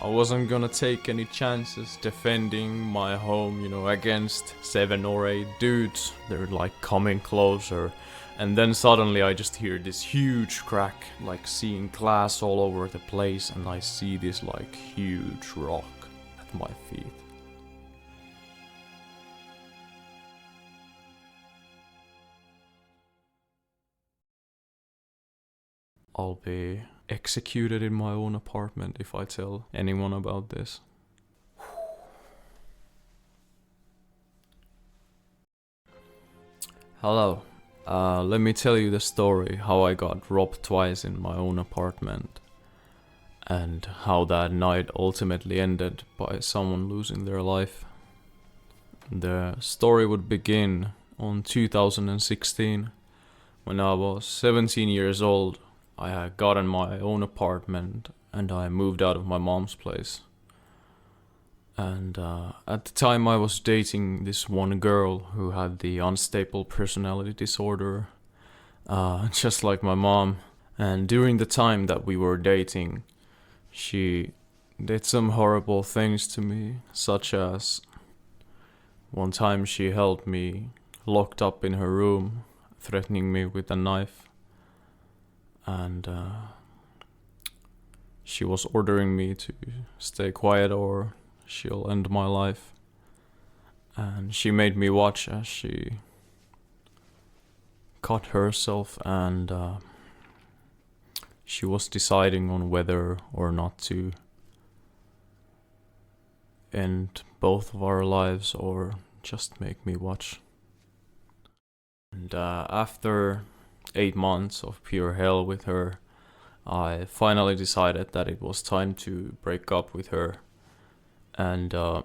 I wasn't gonna take any chances defending my home, against 7 or 8 dudes. They're like coming closer. And then suddenly I just hear this huge crack, like seeing glass all over the place, and I see this like huge rock at my feet. I'll be executed in my own apartment if I tell anyone about this. Hello. Let me tell you the story how I got robbed twice in my own apartment, and how that night ultimately ended by someone losing their life. The story would begin on 2016, when I was 17 years old. I had gotten my own apartment and I moved out of my mom's place. And at the time I was dating this one girl who had the unstable personality disorder, just like my mom. And during the time that we were dating, she did some horrible things to me, such as one time she held me locked up in her room, threatening me with a knife. And she was ordering me to stay quiet or she'll end my life. And she made me watch as she cut herself, and she was deciding on whether or not to end both of our lives or just make me watch. And after 8 months of pure hell with her, I finally decided that it was time to break up with her. And I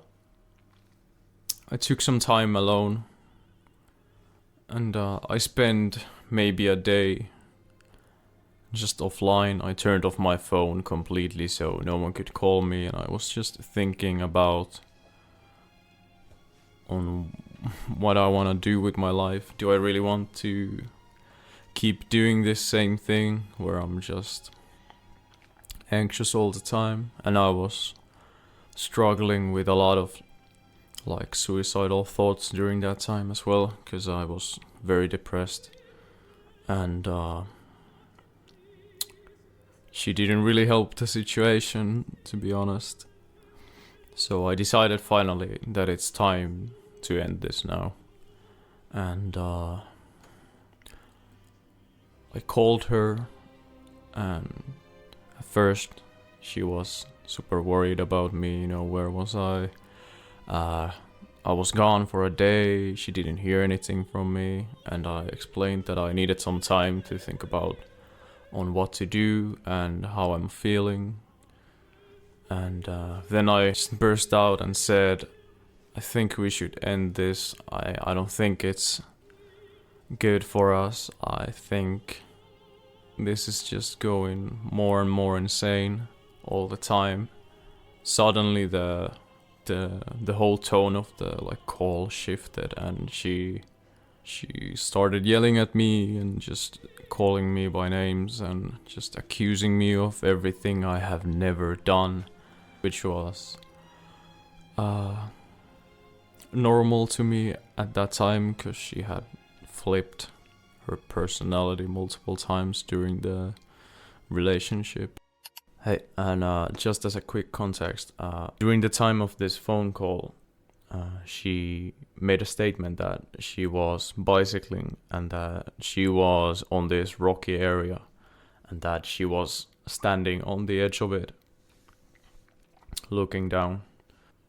took some time alone, and I spent maybe a day just offline. I turned off my phone completely so no one could call me, and I was just thinking about on what I want to do with my life. Do I really want to keep doing this same thing where I'm just anxious all the time? And I was struggling with a lot of like suicidal thoughts during that time as well, because I was very depressed. And she didn't really help the situation, to be honest. So I decided finally that it's time to end this now. And I called her, and at first she was super worried about me, where was I? I was gone for a day, she didn't hear anything from me, and I explained that I needed some time to think about on what to do and how I'm feeling. And then I just burst out and said, I think we should end this. I don't think it's good for us. I think this is just going more and more insane all the time. Suddenly the whole tone of the call shifted, and she started yelling at me and just calling me by names and just accusing me of everything I have never done, which was normal to me at that time, because she had flipped her personality multiple times during the relationship. Hey, and just as a quick context, during the time of this phone call, she made a statement that she was bicycling and that she was on this rocky area and that she was standing on the edge of it, looking down.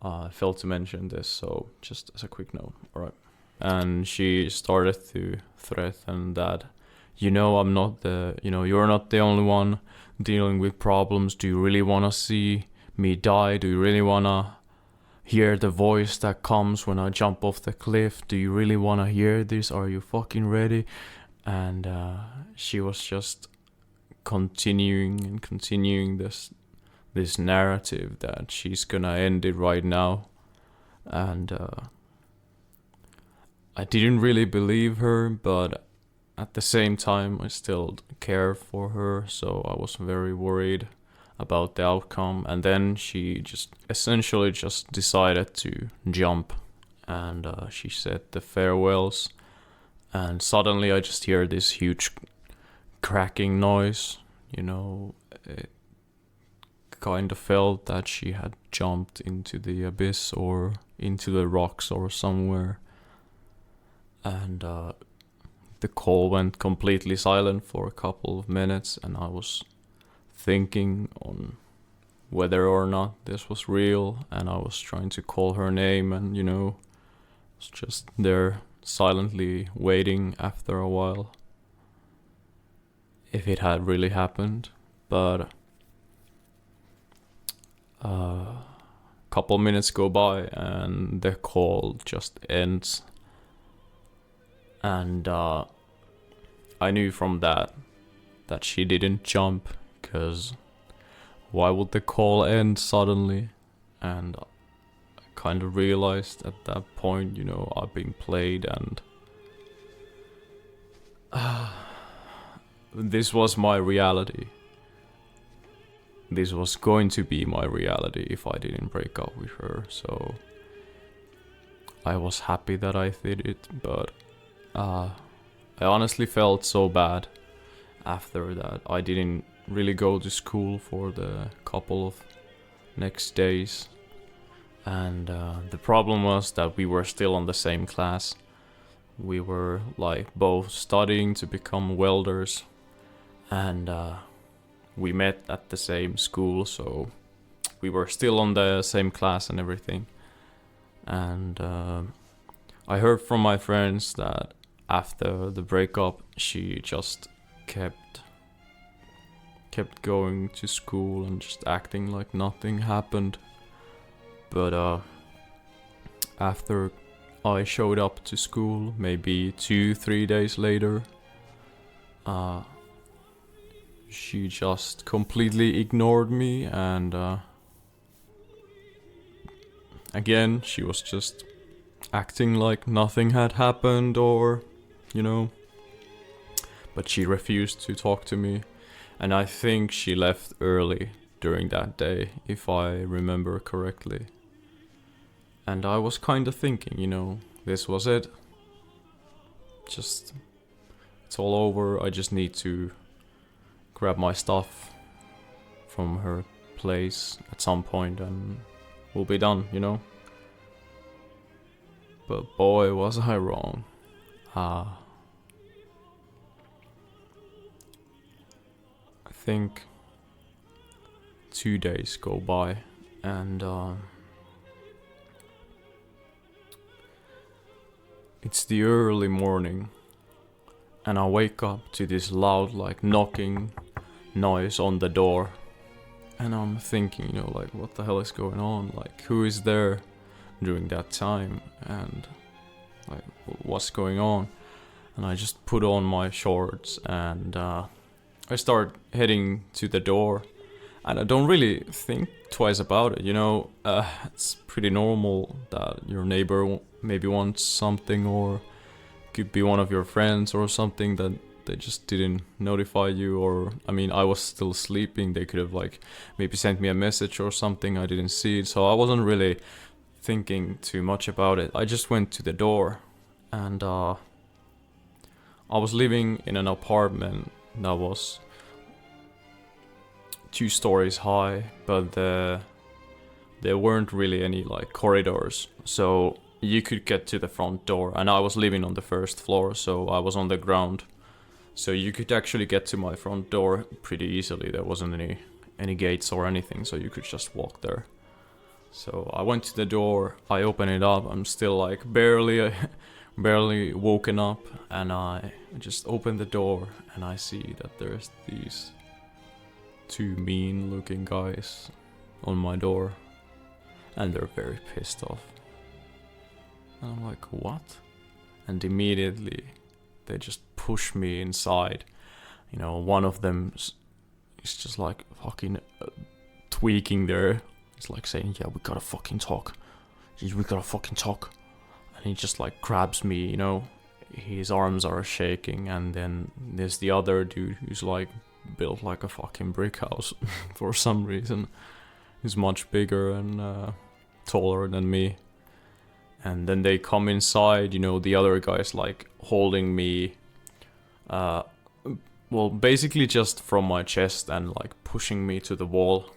I failed to mention this, so just as a quick note, alright. And she started to threaten that, I'm not you're not the only one dealing with problems. Do you really want to see me die? Do you really want to hear the voice that comes when I jump off the cliff? Do you really want to hear this? Are you fucking ready? And she was just continuing this narrative that she's gonna end it right now. And I didn't really believe her, but at the same time I still cared for her, so I was very worried about the outcome, and then she just essentially just decided to jump, and she said the farewells, and suddenly I just hear this huge cracking noise. It kind of felt that she had jumped into the abyss or into the rocks or somewhere, and the call went completely silent for a couple of minutes, and I was thinking on whether or not this was real, and I was trying to call her name, and was just there silently waiting after a while if it had really happened. But a couple minutes go by and the call just ends, and I knew from that she didn't jump, because why would the call end suddenly? And I kind of realized at that point, I've been played, and this was my reality. This was going to be my reality if I didn't break up with her, so I was happy that I did it, but I honestly felt so bad after that. I didn't really go to school for the couple of next days, and the problem was that we were still on the same class. We were like both studying to become welders, and we met at the same school, so we were still on the same class and everything. And I heard from my friends that after the breakup she just kept going to school and just acting like nothing happened. But after I showed up to school, maybe 2-3 days later, she just completely ignored me, and again, she was just acting like nothing had happened, or but she refused to talk to me, and I think she left early during that day, if I remember correctly. And I was kind of thinking, this was it. Just, it's all over. I just need to grab my stuff from her place at some point and we'll be done, But boy, was I wrong. I think 2 days go by, and it's the early morning, and I wake up to this loud knocking noise on the door, and I'm thinking, what the hell is going on? Who is there during that time, and what's going on? And I just put on my shorts, and I start heading to the door, and I don't really think twice about it, it's pretty normal that your neighbor maybe wants something, or could be one of your friends or something that they just didn't notify you, or I was still sleeping, they could have maybe sent me a message or something, I didn't see it, so I wasn't really thinking too much about it. I just went to the door, and I was living in an apartment that was 2 stories high, but there weren't really any corridors, so you could get to the front door, and I was living on the first floor, so I was on the ground, so you could actually get to my front door pretty easily. There wasn't any gates or anything, so you could just walk there. So I went to the door, I opened it up, I'm still barely woken up, and I just opened the door, and I see that there's these 2 mean looking guys on my door, and they're very pissed off. And I'm like, what? And immediately they just push me inside. One of them is just fucking tweaking there. It's saying, yeah, we gotta fucking talk. We gotta fucking talk. And he just grabs me, his arms are shaking, and then there's the other dude who's built like a fucking brick house for some reason. He's much bigger and taller than me. And then they come inside, you know, the other guy's like holding me, well, basically just from my chest and like pushing me to the wall.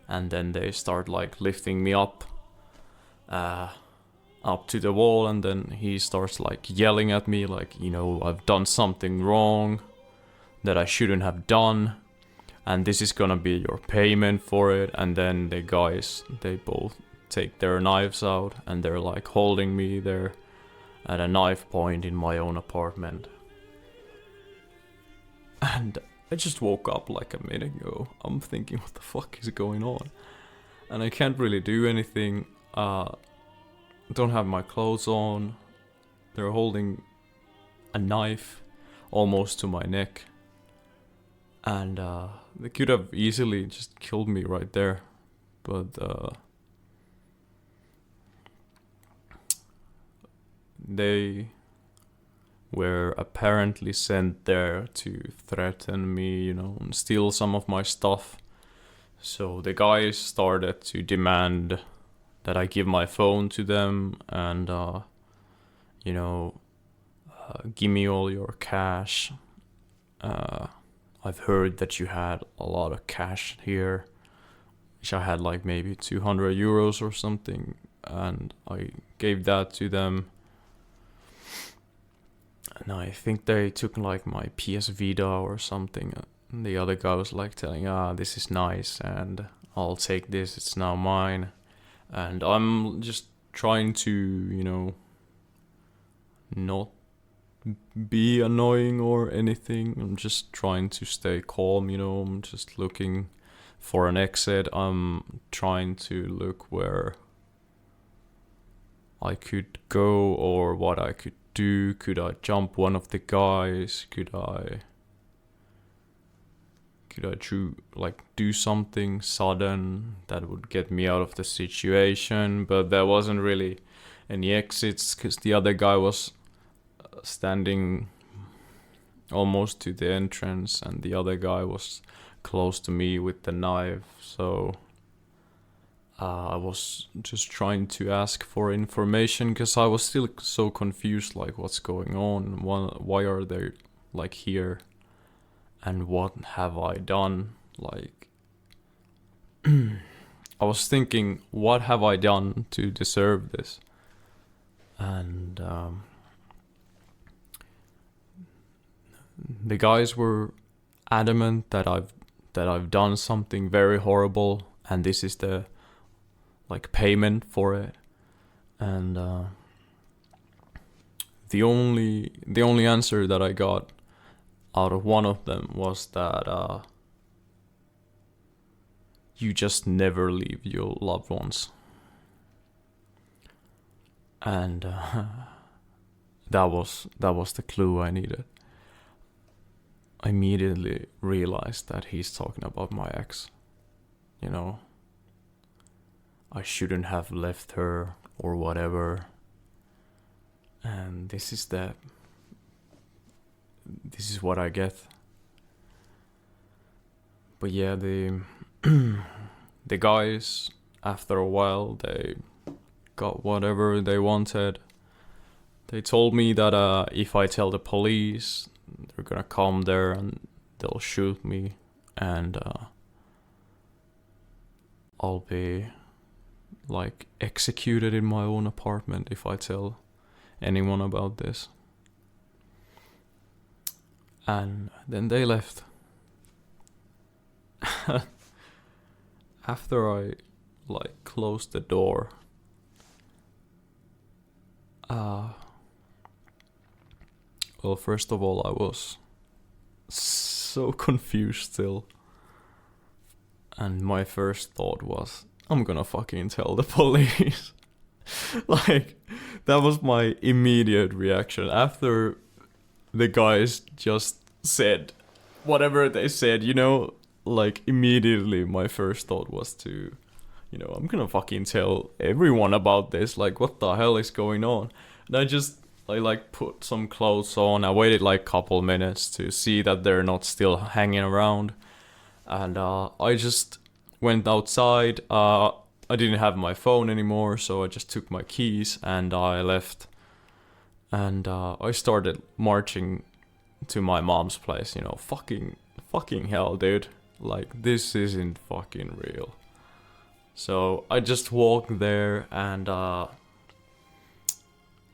And then they start like lifting me up to the wall, and then he starts like yelling at me like, you know, I've done something wrong that I shouldn't have done, and this is gonna be your payment for it. And then the guys, they both take their knives out and they're like holding me there at a knife point in my own apartment. And I just woke up like a minute ago. I'm thinking, what the fuck is going on? And I can't really do anything. Don't have my clothes on. They're holding a knife almost to my neck. And they could have easily just killed me right there. But they were apparently sent there to threaten me, you know, and steal some of my stuff. So the guys started to demand that I give my phone to them and, you know, give me all your cash. I've heard that you had a lot of cash here, which I had like maybe 200 euros or something, and I gave that to them. And I think they took like my PS Vita or something. And the other guy was like telling, this is nice and I'll take this, it's now mine. And I'm just trying to, you know, not be annoying or anything. I'm just trying to stay calm, you know. I'm just looking for an exit. I'm trying to look where I could go or what I could do. Could I jump one of the guys? Could I do something sudden that would get me out of the situation? But there wasn't really any exits because the other guy was standing almost to the entrance and the other guy was close to me with the knife. So I was just trying to ask for information because I was still so confused, like what's going on, why are they like here, and what have I done? Like I was thinking, what have I done to deserve this? And the guys were adamant that I've done something very horrible and this is the like payment for it. And the only answer that I got out of one of them was that you just never leave your loved ones. And that was the clue I needed. I immediately realized that he's talking about my ex. You know, I shouldn't have left her or whatever. And this is what I get. But yeah, the guys, after a while, they got whatever they wanted. They told me that if I tell the police, they're gonna come there and they'll shoot me, and I'll be like executed in my own apartment if I tell anyone about this. And then they left. After I like closed the door, well, first of all, I was so confused still. And my first thought was, I'm gonna fucking tell the police. Like, that was my immediate reaction. After the guys just said whatever they said, you know, like immediately my first thought was to, you know, I'm gonna fucking tell everyone about this. Like, what the hell is going on? And I just I like put some clothes on. I waited like couple minutes to see that they're not still hanging around, and I just went outside. I didn't have my phone anymore, so I just took my keys and I left. And I started marching to my mom's place. You know, fucking hell, dude. Like, this isn't fucking real. So I just walked there, and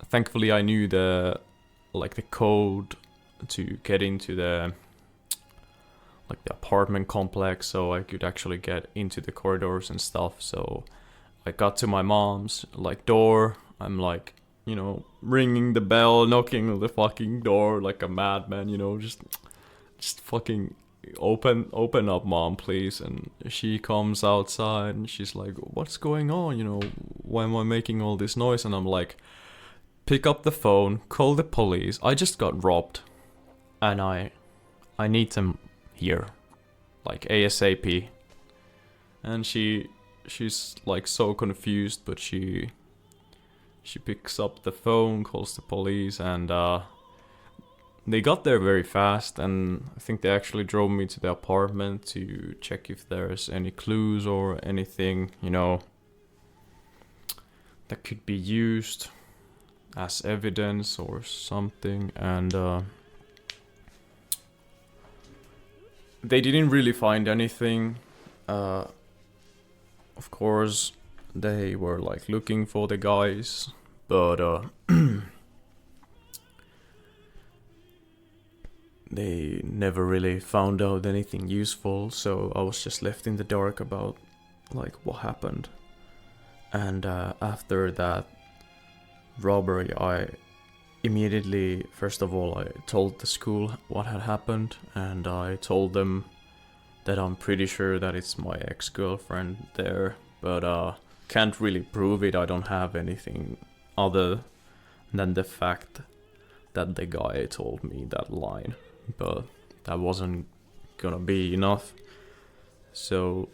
thankfully I knew the code to get into the apartment complex, so I could actually get into the corridors and stuff. So I got to my mom's door. I'm like, you know, ringing the bell, knocking on the fucking door like a madman, you know, just fucking open up, mom, please. And she comes outside and she's like, what's going on, you know, why am I making all this noise? And I'm like, pick up the phone, call the police, I just got robbed, and I need them here, like ASAP. And she's like so confused, but she picks up the phone, calls the police, and they got there very fast, and I think they actually drove me to the apartment to check if there's any clues or anything, you know, that could be used as evidence or something. And they didn't really find anything. Of course, they were like looking for the guys, but they never really found out anything useful. So I was just left in the dark about like what happened. And after that robbery, I immediately, first of all, I told the school what had happened, and I told them that I'm pretty sure that it's my ex-girlfriend there, but can't really prove it. I don't have anything other than the fact that the guy told me that line, but that wasn't gonna be enough. So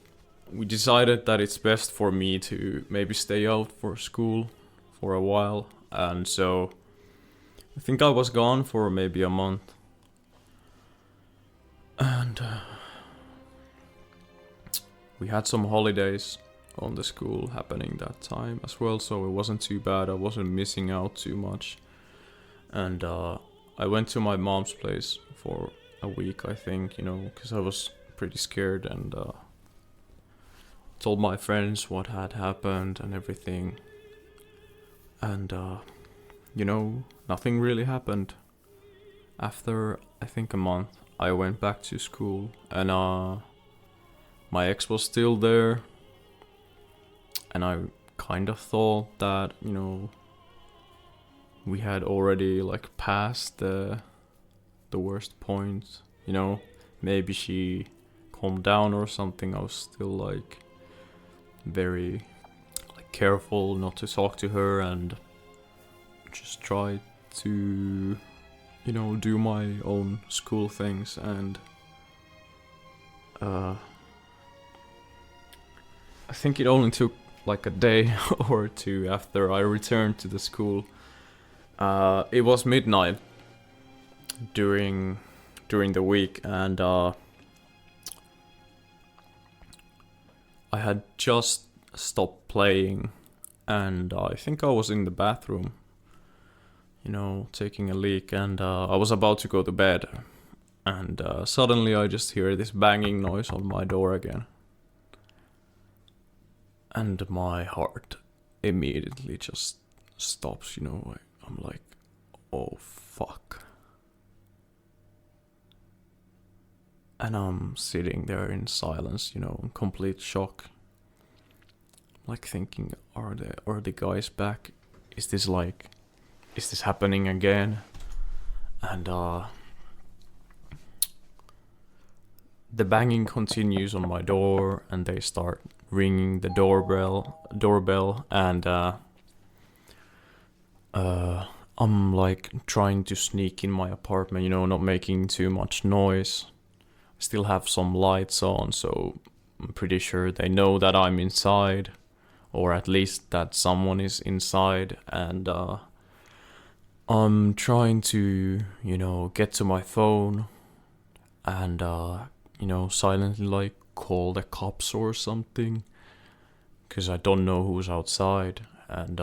we decided that it's best for me to maybe stay out for school for a while, and so I think I was gone for maybe a month. And we had some holidays on the school happening that time as well, so it wasn't too bad. I wasn't missing out too much. And I went to my mom's place for a week, I think, you know, because I was pretty scared, and told my friends what had happened and everything. And you know, nothing really happened. After I think a month, I went back to school, and my ex was still there, and I kind of thought that, you know, we had already like passed the worst point, you know, maybe she calmed down or something. I was still like very like careful not to talk to her, and just try to, you know, do my own school things. And I think it only took like a day or two after I returned to the school. It was midnight during the week, and I had just stopped playing, and I think I was in the bathroom, you know, taking a leak, and I was about to go to bed, and suddenly I just hear this banging noise on my door again. And my heart immediately just stops, you know. I'm like, oh fuck. And I'm sitting there in silence, you know, in complete shock. Like thinking, are the guys back? Is this happening again? And the banging continues on my door, and they start ringing the doorbell, and I'm like trying to sneak in my apartment, you know, not making too much noise. I still have some lights on, so I'm pretty sure they know that I'm inside, or at least that someone is inside. And I'm trying to, get to my phone and, silently like call the cops or something. Because I don't know who's outside. And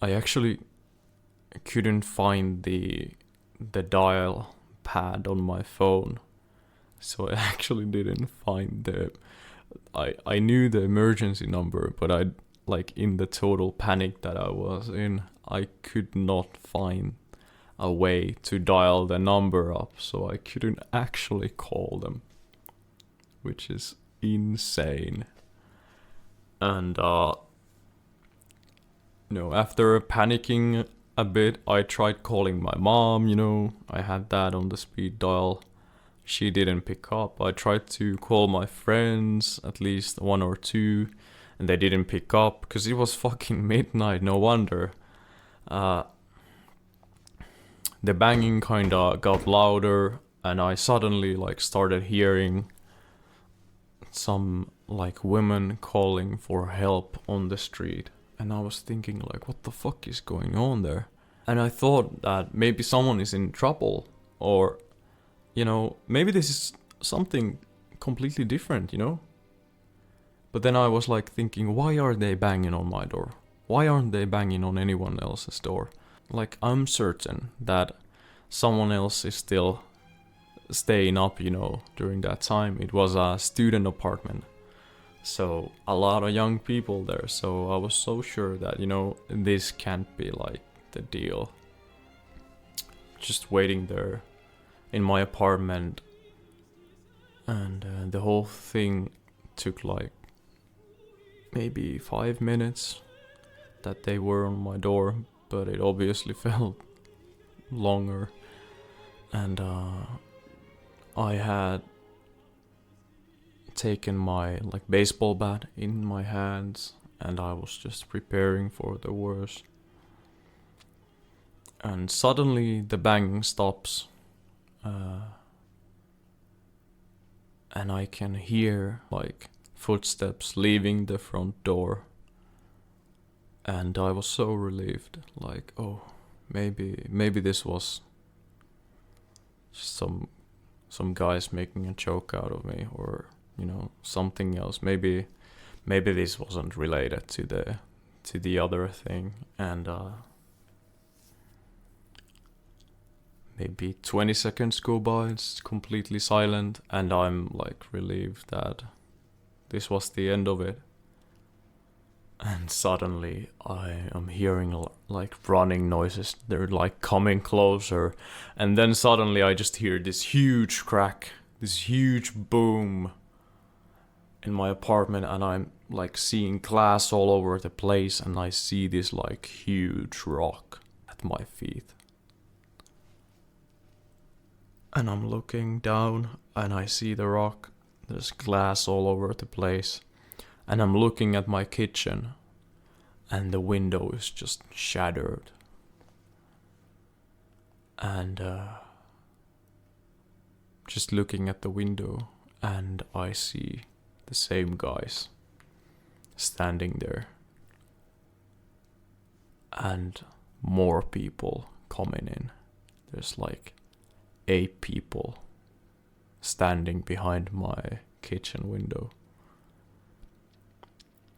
I actually couldn't find the dial pad on my phone. So I actually didn't find I knew the emergency number, but in the total panic that I was in, I could not find a way to dial the number up, so I couldn't actually call them, which is insane. And after panicking a bit, I tried calling my mom. I had that on the speed dial. She didn't pick up. I tried to call my friends, at least one or two, and they didn't pick up because it was fucking midnight. No wonder. The banging kinda got louder, and I suddenly started hearing some women calling for help on the street, and I was thinking what the fuck is going on there? And I thought that maybe someone is in trouble, or maybe this is something completely different, But then I was thinking, why are they banging on my door? Why aren't they banging on anyone else's door? I'm certain that someone else is still staying up, during that time. It was a student apartment. So a lot of young people there. So I was so sure that, this can't be the deal. Just waiting there in my apartment, and the whole thing took maybe 5 minutes that they were on my door, but it obviously felt longer. And I had taken my baseball bat in my hands, and I was just preparing for the worst. And suddenly the banging stops, and I can hear footsteps leaving the front door, and I was so relieved, oh, maybe this was just some guys making a joke out of me, or something else. Maybe this wasn't related to the other thing. And maybe 20 seconds go by, it's completely silent, and I'm relieved that this was the end of it. And suddenly I am hearing running noises. They're coming closer, and then suddenly I just hear this huge crack, this huge boom in my apartment, and I'm seeing glass all over the place, and I see this huge rock at my feet. And I'm looking down, and I see the rock. There's glass all over the place. And I'm looking at my kitchen, and the window is just shattered. And just looking at the window, and I see the same guys standing there. And more people coming in. There's 8 people standing behind my kitchen window.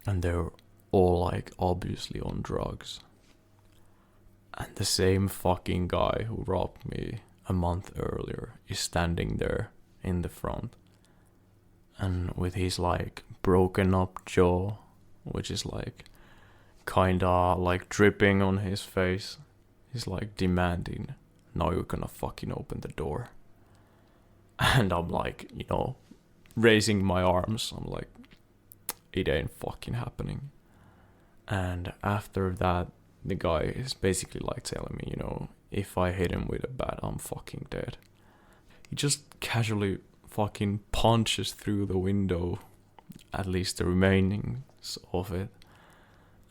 And they're all obviously on drugs. And the same fucking guy who robbed me a month earlier is standing there in the front. And with his broken up jaw, which is kinda dripping on his face, he's demanding, now you're gonna fucking open the door. And I'm raising my arms. I'm it ain't fucking happening. And after that, the guy is basically telling me, if I hit him with a bat, I'm fucking dead. He just casually fucking punches through the window, at least the remainings of it.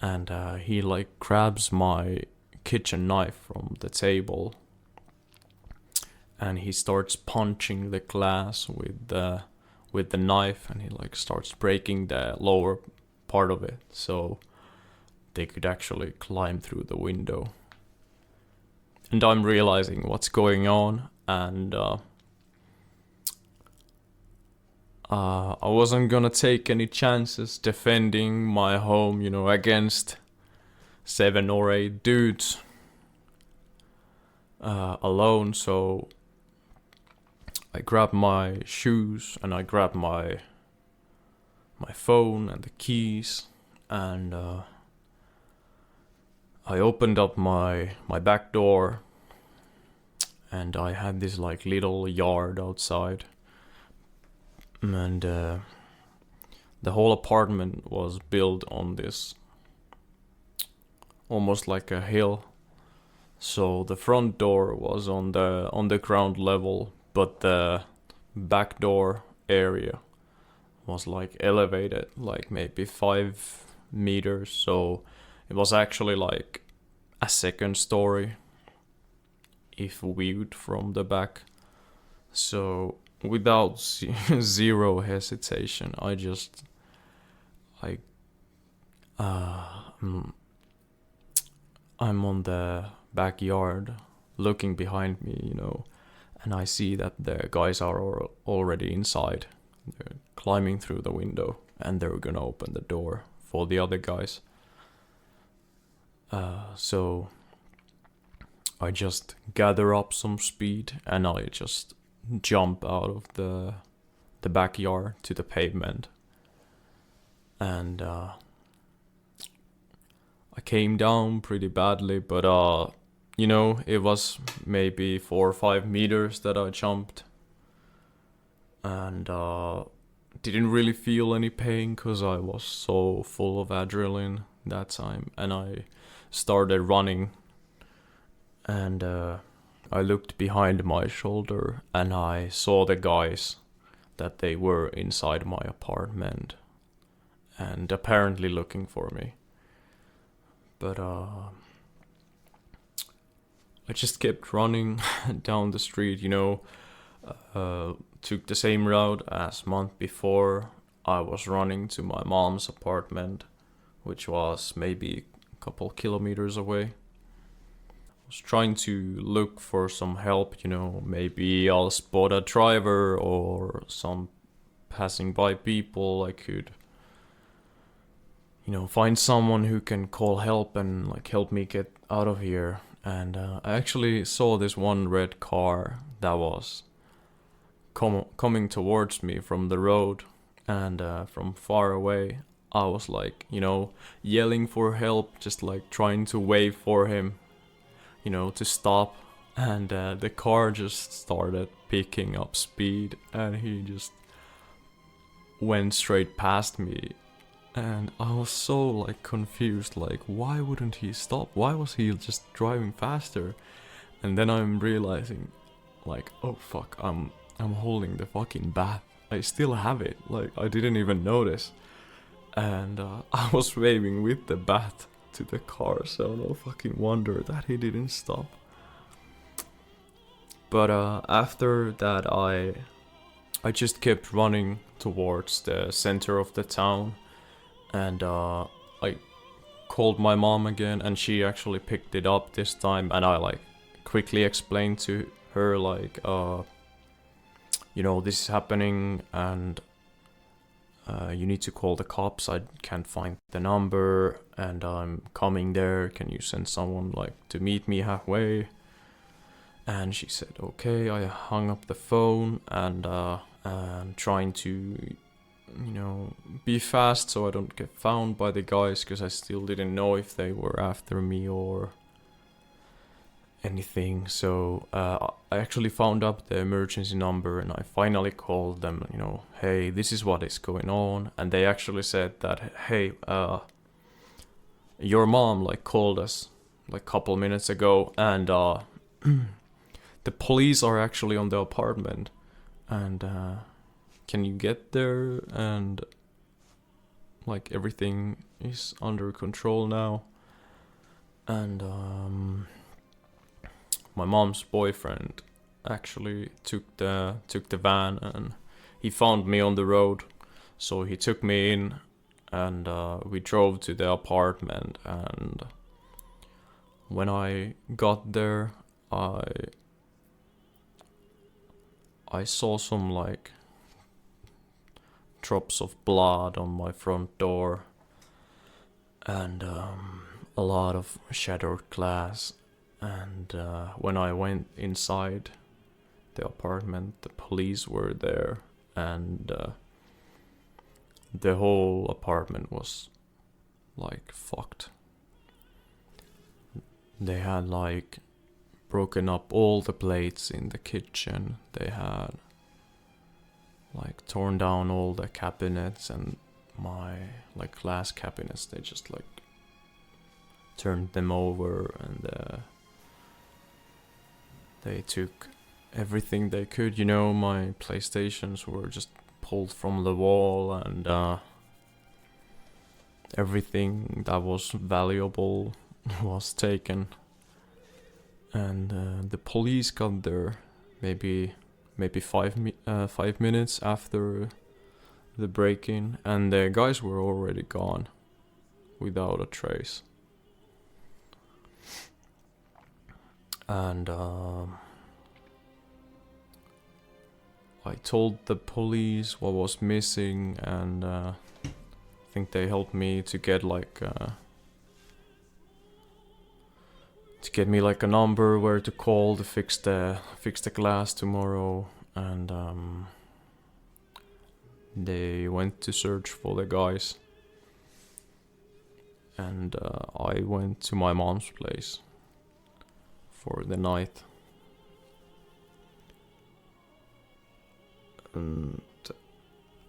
And he grabs my kitchen knife from the table, and he starts punching the glass with the knife, and he starts breaking the lower part of it, so they could actually climb through the window. and I'm realizing what's going on, and I wasn't gonna take any chances defending my home, you know, against 7 or 8 dudes alone. So I grabbed my shoes and I grabbed my phone and the keys, and I opened up my back door, and I had this like little yard outside, and the whole apartment was built on this almost like a hill. So the front door was on the ground level, but the back door area was like elevated like maybe 5 meters, so it was actually like a second story if viewed from the back. So without zero hesitation, I'm on the backyard looking behind me, you know, and I see that the guys are already inside. They're climbing through the window, and they're gonna open the door for the other guys. So I just gather up some speed, and I just jump out of the backyard to the pavement, and I came down pretty badly, but you know, it was maybe 4 or 5 meters that I jumped, and didn't really feel any pain because I was so full of adrenaline that time, and I started running, and I looked behind my shoulder, and I saw the guys that they were inside my apartment and apparently looking for me. But I just kept running down the street, you know, took the same route as month before. I was running to my mom's apartment, which was maybe a couple kilometers away. I was trying to look for some help, you know, maybe I'll spot a driver or some passing by people. I could, you know, find someone who can call help and like help me get out of here. And I actually saw this one red car that was coming towards me from the road, and from far away I was like, you know, yelling for help, just like trying to wave for him, you know, to stop. And the car just started picking up speed, and he just went straight past me. And I was so like confused, like why wouldn't he stop? Why was he just driving faster? And then I'm realizing, like, oh fuck, I'm holding the fucking bat. I still have it, like I didn't even notice. And I was waving with the bat to the car, so no fucking wonder that he didn't stop. But after that I just kept running towards the center of the town. And I called my mom again, and she actually picked it up this time, and I like quickly explained to her like, you know, this is happening, and you need to call the cops. I can't find the number, and I'm coming there. Can you send someone like to meet me halfway? And she said okay. I hung up the phone, and I'm trying to, you know, be fast so I don't get found by the guys, because I still didn't know if they were after me or anything. So I actually found up the emergency number, and I finally called them, you know, hey, this is what is going on. And they actually said that, hey, your mom like called us like a couple minutes ago, and the police are actually on the apartment, and can you get there? And like everything is under control now. And my mom's boyfriend actually took the van, and he found me on the road, so he took me in, and we drove to the apartment. And when I got there, I saw some like drops of blood on my front door, and a lot of shattered glass. And when I went inside the apartment, the police were there, and the whole apartment was like fucked. They had like broken up all the plates in the kitchen. They had like torn down all the cabinets, and my like glass cabinets, they just like turned them over, and they took everything they could. You know, my PlayStations were just pulled from the wall, and everything that was valuable was taken. And the police got there maybe 5 minutes after the break-in, and the guys were already gone without a trace. And I told the police what was missing, and I think they helped me to get like to get me like a number where to call to fix the glass tomorrow. And they went to search for the guys, and I went to my mom's place for the night. And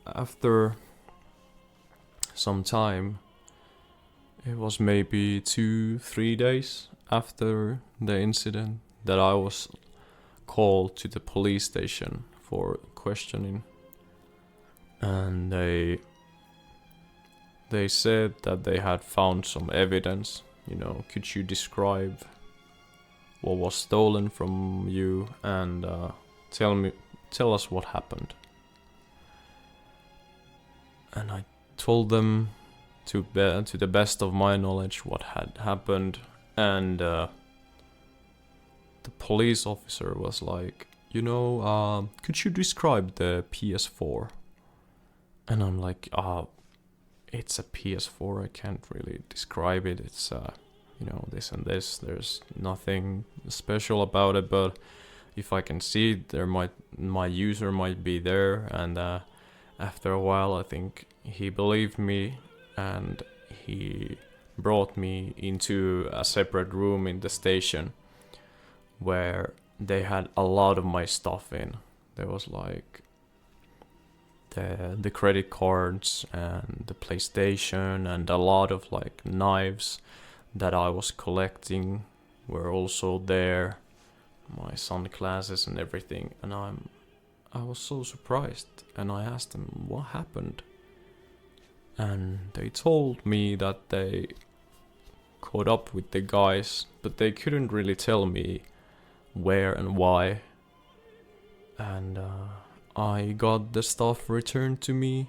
after some time, it was maybe 2-3 days after the incident, that I was called to the police station for questioning. And they said that they had found some evidence. You know, could you describe what was stolen from you, and tell us what happened. And I told them to the best of my knowledge what had happened, and the police officer was like, you know, could you describe the PS4? And I'm like, it's a PS4, I can't really describe it, it's you know, this and this, there's nothing special about it, but if I can see it, my user might be there. And after a while, I think he believed me, and he brought me into a separate room in the station where they had a lot of my stuff in. There was like the credit cards and the PlayStation, and a lot of like knives that I was collecting were also there, my sunglasses and everything. And I was so surprised, and I asked them what happened, and they told me that they caught up with the guys, but they couldn't really tell me where and why. And I got the stuff returned to me,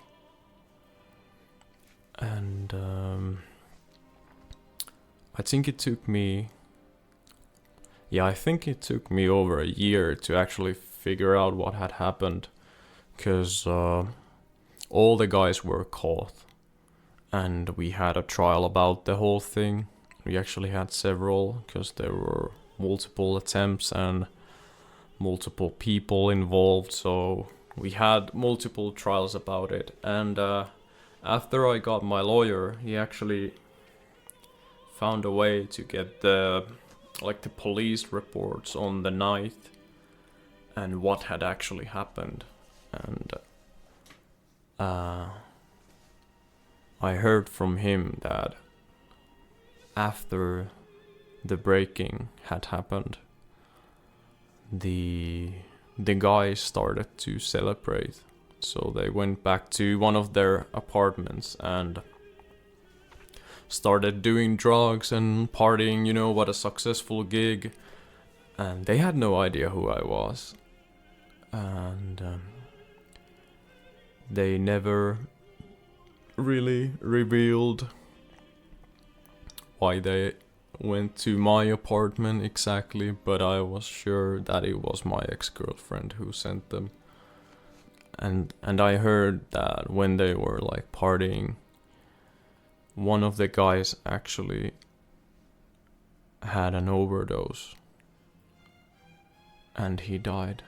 and I think it took me over a year to actually figure out what had happened, because all the guys were caught, and we had a trial about the whole thing. We actually had several, because there were multiple attempts and multiple people involved, so we had multiple trials about it. And after I got my lawyer, he actually found a way to get the police reports on the night and what had actually happened. And I heard from him that after the breaking had happened, the guys started to celebrate. So they went back to one of their apartments and started doing drugs and partying, you know, what a successful gig. And they had no idea who I was. And they never really revealed why they went to my apartment exactly, but I was sure that it was my ex-girlfriend who sent them. And I heard that when they were like partying, one of the guys actually had an overdose and he died.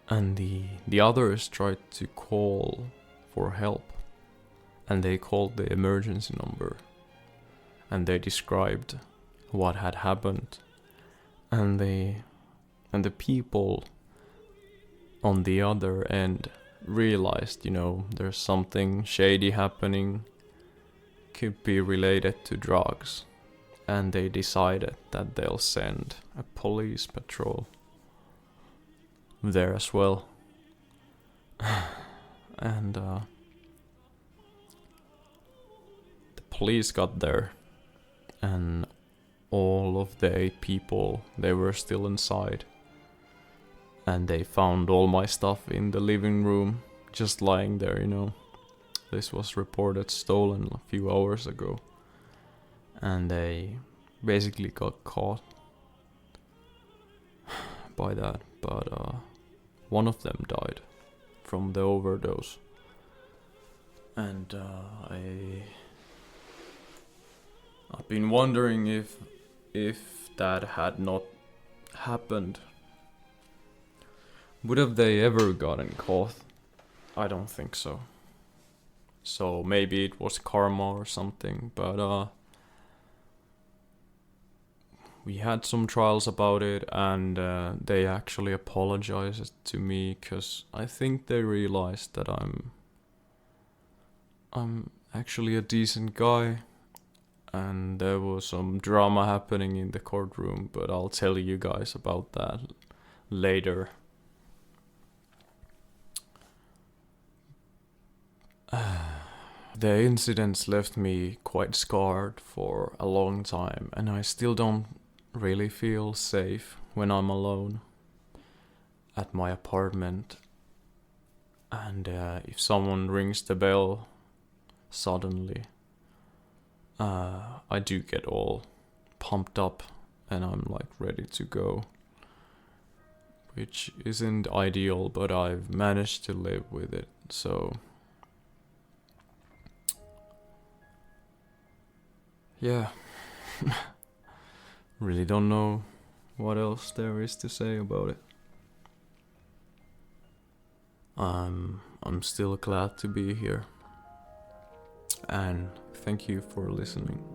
And the others tried to call for help, and they called the emergency number, and they described what had happened, and the people on the other end realized, there's something shady happening, could be related to drugs, and they decided that they'll send a police patrol there as well. And the police got there, and all of the 8 people, they were still inside, and they found all my stuff in the living room just lying there. This was reported stolen a few hours ago, and they basically got caught by that, but one of them died from the overdose. And I've been wondering if that had not happened, would have they ever gotten caught? I don't think so. So maybe it was karma or something, but we had some trials about it, and they actually apologized to me, because I think they realized that I'm actually a decent guy, and there was some drama happening in the courtroom, but I'll tell you guys about that later. The incidents left me quite scarred for a long time, and I still don't really feel safe when I'm alone at my apartment. And if someone rings the bell suddenly, I do get all pumped up and I'm like ready to go, which isn't ideal, but I've managed to live with it. So yeah. Really don't know what else there is to say about it. I'm still glad to be here, and thank you for listening.